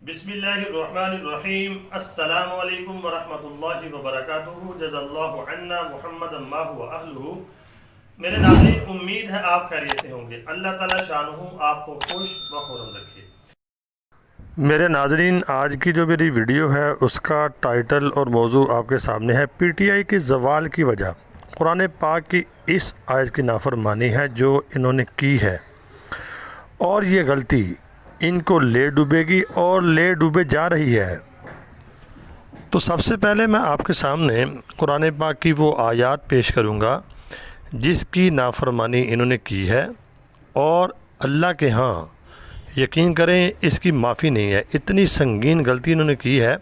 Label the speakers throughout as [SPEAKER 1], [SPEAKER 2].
[SPEAKER 1] बिस्मिल्लाहिर्रहमानिर्रहीम। अस्सलामु अलैकुम वरहमतुल्लाहि वबरकातुहू। जज़ाल्लाहु अन्ना मुहम्मदन मा हुवा अहलुहू। मेरे नाज़रीन, उम्मीद है आप खैरियत से होंगे। अल्लाह ताला शानुहु आपको खुश व खुर्रम रखे। मेरे नाज़रीन, आज की जो मेरी वीडियो है उसका टाइटल और मौजू आपके सामने है, पीटीआई के ज़वाल की वजह कुरान पाक की इस आयत की नाफरमानी है जो इन्होंने की है, और ये गलती इनको ले डूबेगी और ले डूबे जा रही है। तो सबसे पहले मैं आपके सामने कुरान पाक की वो आयत पेश करूँगा जिसकी नाफरमानी इन्होंने की है, और अल्लाह के यहाँ यकीन करें इसकी माफ़ी नहीं है। इतनी संगीन गलती इन्होंने की है,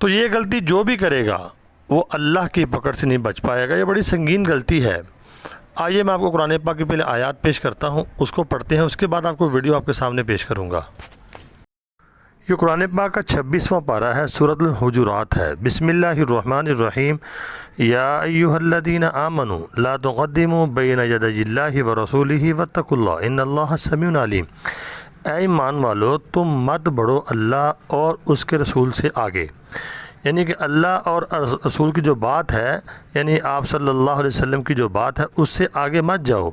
[SPEAKER 1] तो ये गलती जो भी करेगा वो अल्लाह की पकड़ से नहीं बच पाएगा। ये बड़ी संगीन गलती है। आइए मैं आपको कुरान पाक की पहले आयत पेश करता हूँ, उसको पढ़ते हैं, उसके बाद आपको वीडियो आपके सामने पेश करूँगा। ये कुरान पाक का 26वां पारा है, सूरतुल हुजुरात है। बिस्मिल्लाहिर्रहमानिर्रहीम। या अय्युहल्लज़ीना आमनू ला तुक़द्दिमू बैना यदयिल्लाहि व रसूलिही वत्तकुल्लाह इन्नल्लाहा समीउन अलीम। ऐ ईमान वालो, तुम मत बढ़ो अल्लाह और उसके रसूल से आगे, यानी कि अल्लाह और रसूल की जो बात है, यानी आप सल्लल्लाहु अलैहि वसल्लम की जो बात है, उससे आगे मत जाओ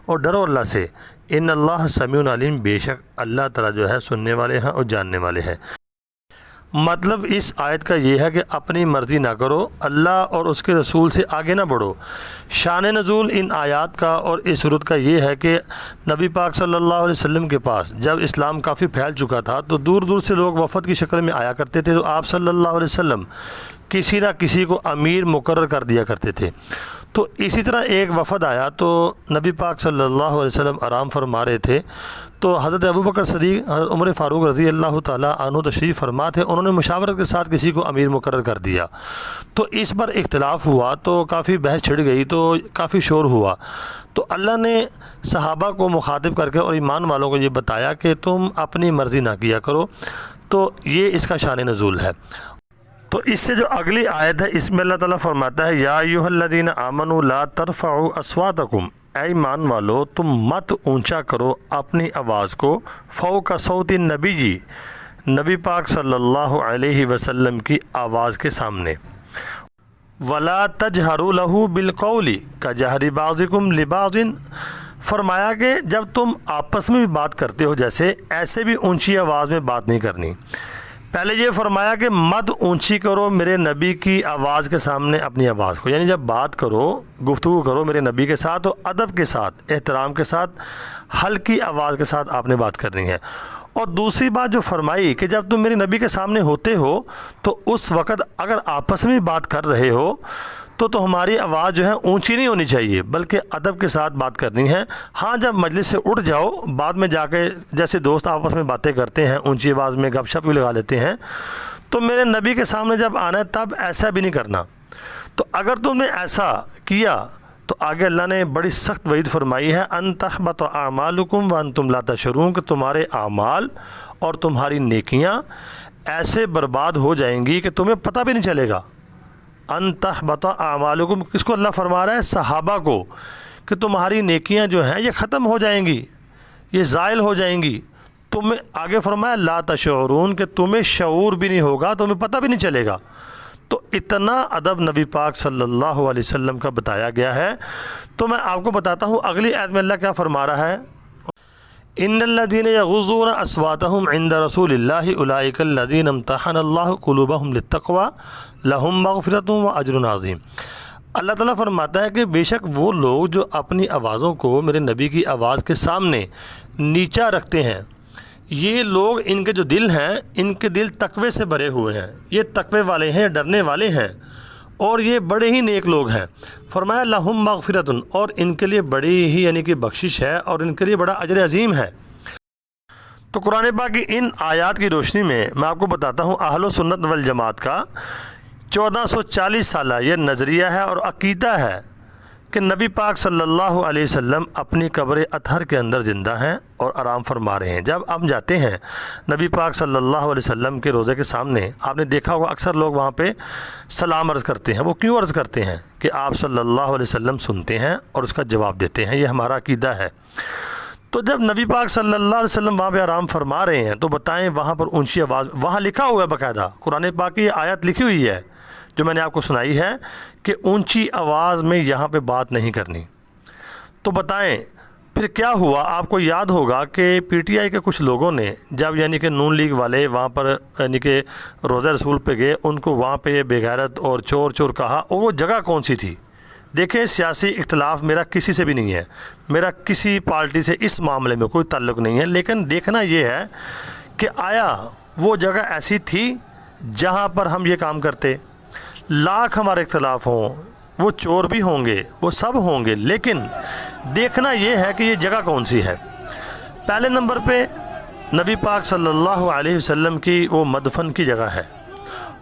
[SPEAKER 1] और डरो अल्लाह से। इन अल्लाह समीउन अलीम, बेशक अल्लाह ताला जो है सुनने वाले हैं और जानने वाले हैं। मतलब इस आयत का ये है कि अपनी मर्ज़ी ना करो, अल्लाह और उसके रसूल से आगे ना बढ़ो। शान नज़ूल इन आयत का और इस सूरत का ये है कि नबी पाक सल्लल्लाहु अलैहि वसल्लम के पास जब इस्लाम काफ़ी फैल चुका था तो दूर दूर से लोग वफ़द की शक्ल में आया करते थे, तो आप सल्लल्लाहु अलैहि वसल्लम किसी ना किसी को अमीर मुकर्रर कर दिया करते थे। तो इसी तरह एक वफ़द आया तो नबी पाक सल्लल्लाहु अलैहि वसल्लम आराम फरमा रहे थे, तो हज़रत अबू बकर सदीक़, हज़रत उमर फ़ारूक रज़ी अल्लाह ताला अन्हु तशरीफ़ फरमा थे, उन्होंने मुशावरत के साथ किसी को अमीर मुकर्रर कर दिया। तो इस पर इख्तिलाफ़ हुआ, तो काफ़ी बहस छिड़ गई, तो काफ़ी शोर हुआ। तो अल्लाह ने सहाबा को मुखातिब करके और ईमान वालों को ये बताया कि तुम अपनी मर्ज़ी ना किया करो। तो ये इसका शान नज़ूल है। तो इससे जो अगली आयत है इसमें अल्लाह ताला फरमाता है, या अय्युहल्लज़ीना आमनू ला तरफ़अू अस्वातकुम। ऐ ईमान वालो, तुम मत ऊंचा करो अपनी आवाज़ को फ़ौक़ सौति नबी जी, नबी पाक सल्लल्लाहु अलैहि वसल्लम की आवाज़ के सामने। वला तजहरू लहू बिलक़ौली कजहरी बाज़िकुम लिबाज़िन। फरमाया कि जब तुम आपस में भी बात करते हो जैसे, ऐसे भी ऊंची आवाज़ में बात नहीं करनी। पहले ये फरमाया कि मत ऊंची करो मेरे नबी की आवाज़ के सामने अपनी आवाज़ को, यानी जब बात करो, गुफ्तगू करो मेरे नबी के साथ, तो अदब के साथ, एहतराम के साथ, हल्की आवाज़ के साथ आपने बात करनी है। और दूसरी बात जो फरमाई कि जब तुम मेरे नबी के सामने होते हो तो उस वक़्त अगर आपस में बात कर रहे हो तो हमारी आवाज़ जो है ऊंची नहीं होनी चाहिए, बल्कि अदब के साथ बात करनी है। हाँ, जब मजलिस से उठ जाओ, बाद में जाके जैसे दोस्त आपस में बातें करते हैं, ऊंची आवाज़ में गपशप भी लगा लेते हैं, तो मेरे नबी के सामने जब आना है तब ऐसा भी नहीं करना। तो अगर तुमने ऐसा किया तो आगे अल्लाह ने बड़ी सख्त वईद फरमाई है, अन तहबत आमालुकुम व अंतुम ला तशऊरून, कि तुम्हारे आमाल और तुम्हारी नेकियां ऐसे बर्बाद हो जाएंगी कि तुम्हें पता भी नहीं चलेगा। अन तहबत आमालुकुम, किसको अल्लाह फरमा रहा है? सहाबा को, कि तुम्हारी नेकियां जो हैं ये ख़त्म हो जाएंगी, ये ज़ाइल हो जाएंगी। तुम्हें आगे फरमाया ला तशऊरून, कि तुम्हें शऊर भी नहीं होगा, तुम्हें पता भी नहीं चलेगा। तो इतना अदब नबी पाक सल्लल्लाहु अलैहि वसल्लम का बताया गया है। तो मैं आपको बताता हूँ अगली आयत में अल्लाह क्या फरमा रहा है, इन्नल्लज़ीना यग़ुज़्ज़ूना अस्वातहुम इंदा रसूलिल्लाहि उलाइकल्लज़ीना इम्तहनल्लाहु क़ुलूबहुम लित्तक़वा लहुम मग़फ़िरतुन व अज्रुन अज़ीम। अल्लाह ताला फरमाता है कि बेशक वो लोग जो अपनी आवाज़ों को मेरे नबी की आवाज़ के सामने नीचा रखते हैं, ये लोग, इनके जो दिल हैं, इनके दिल तक़वे से भरे हुए हैं, ये तक़वे वाले हैं, डरने वाले हैं, और ये बड़े ही नेक लोग हैं। फरमाया लहुम मग़फ़िरतुन, और इनके लिए बड़ी ही यानी कि बख्शिश है और इनके लिए बड़ा अजर अज़ीम है। तो कुरान पाक की इन आयत की रोशनी में मैं आपको बताता हूँ अहले सुन्नत वल जमात का 1440 साला ये नज़रिया है और अक़ीदा है कि नबी पाक सल्लल्लाहु अलैहि वसल्लम अपनी कब्र अतहर के अंदर ज़िंदा हैं और आराम फरमा रहे हैं। जब हम जाते हैं नबी पाक सल्लल्लाहु अलैहि वसल्लम के रोज़े के सामने, आपने देखा होगा अक्सर लोग वहाँ पे सलाम अर्ज़ करते हैं। वो क्यों अर्ज़ करते हैं? कि आप सल्लल्लाहु अलैहि वसल्लम सुनते हैं और उसका जवाब देते हैं। ये हमारा अक़ीदा है। تو جب نبی پاک صلی اللہ علیہ وسلم وہاں پہ آرام فرما رہے ہیں تو بتائیں وہاں پر اونچی آواز، وہاں لکھا ہوا ہے باقاعدہ، قرآن پاک کی آیت لکھی ہوئی ہے جو میں نے آپ کو سنائی ہے کہ اونچی آواز میں یہاں پہ بات نہیں کرنی۔ تو بتائیں پھر کیا ہوا؟ آپ کو یاد ہوگا کہ پی ٹی آئی کے کچھ لوگوں نے جب یعنی کہ نون لیگ والے وہاں پر یعنی کہ روزہ رسول پہ گئے، ان کو وہاں پہ بے غیرت اور چور چور کہا، اور وہ جگہ کون سی تھی؟ دیکھیں سیاسی اختلاف میرا کسی سے بھی نہیں ہے، میرا کسی پارٹی سے اس معاملے میں کوئی تعلق نہیں ہے، لیکن دیکھنا یہ ہے کہ آیا وہ جگہ ایسی تھی جہاں پر ہم یہ کام کرتے؟ لاکھ ہمارے اختلاف ہوں، وہ چور بھی ہوں گے، وہ سب ہوں گے، لیکن دیکھنا یہ ہے کہ یہ جگہ کون سی ہے۔ پہلے نمبر پہ نبی پاک صلی اللہ علیہ وسلم کی وہ مدفن کی جگہ ہے،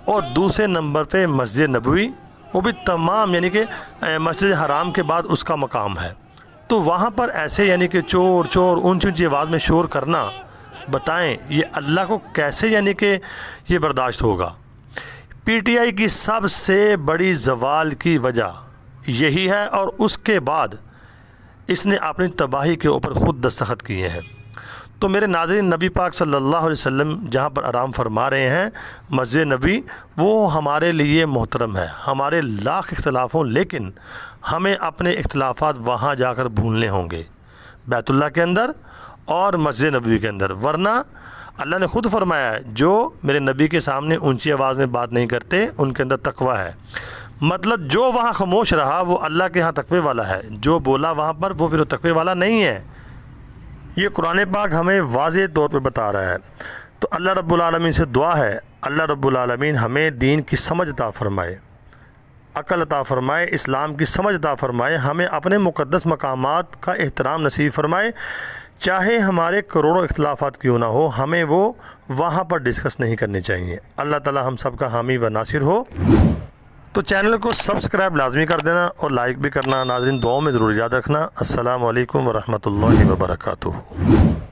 [SPEAKER 1] اور دوسرے نمبر پہ مسجد نبوی، وہ بھی تمام یعنی کہ مسجد حرام کے بعد اس کا مقام ہے۔ تو وہاں پر ایسے یعنی کہ چور چور اونچی اونچی آواز میں شور کرنا، بتائیں یہ اللہ کو کیسے یعنی کہ یہ برداشت ہوگا؟ پی ٹی آئی کی سب سے بڑی زوال کی وجہ یہی ہے، اور اس کے بعد اس نے اپنی تباہی کے اوپر خود دستخط کیے ہیں۔ تو میرے ناظرین، نبی پاک صلی اللہ علیہ وسلم جہاں پر آرام فرما رہے ہیں مسجد نبی، وہ ہمارے لیے محترم ہے، ہمارے لاکھ اختلاف ہوں لیکن ہمیں اپنے اختلافات وہاں جا کر بھولنے ہوں گے، بیت اللہ کے اندر اور مسجد نبوی کے اندر، ورنہ اللہ نے خود فرمایا ہے جو میرے نبی کے سامنے اونچی آواز میں بات نہیں کرتے ان کے اندر تقویٰ ہے۔ مطلب جو وہاں خاموش رہا وہ اللہ کے ہاں تقوی والا ہے، جو بولا وہاں پر وہ پھر وہ تقوی والا نہیں ہے۔ یہ قرآن پاک ہمیں واضح طور پہ بتا رہا ہے۔ تو اللہ رب العالمین سے دعا ہے اللہ رب العالمین ہمیں دین کی سمجھ عطا فرمائے، عقل عطا فرمائے، اسلام کی سمجھ عطا فرمائے، ہمیں اپنے مقدس مقامات کا احترام نصیب فرمائے، چاہے ہمارے کروڑوں اختلافات کیوں نہ ہو، ہمیں وہ وہاں پر ڈسکس نہیں کرنے چاہیے۔ اللہ تعالی ہم سب کا حامی و ناصر ہو۔ تو چینل کو سبسکرائب لازمی کر دینا اور لائک بھی کرنا۔ ناظرین دعاؤں میں ضرور یاد رکھنا۔ السلام علیکم ورحمۃ اللہ وبرکاتہ۔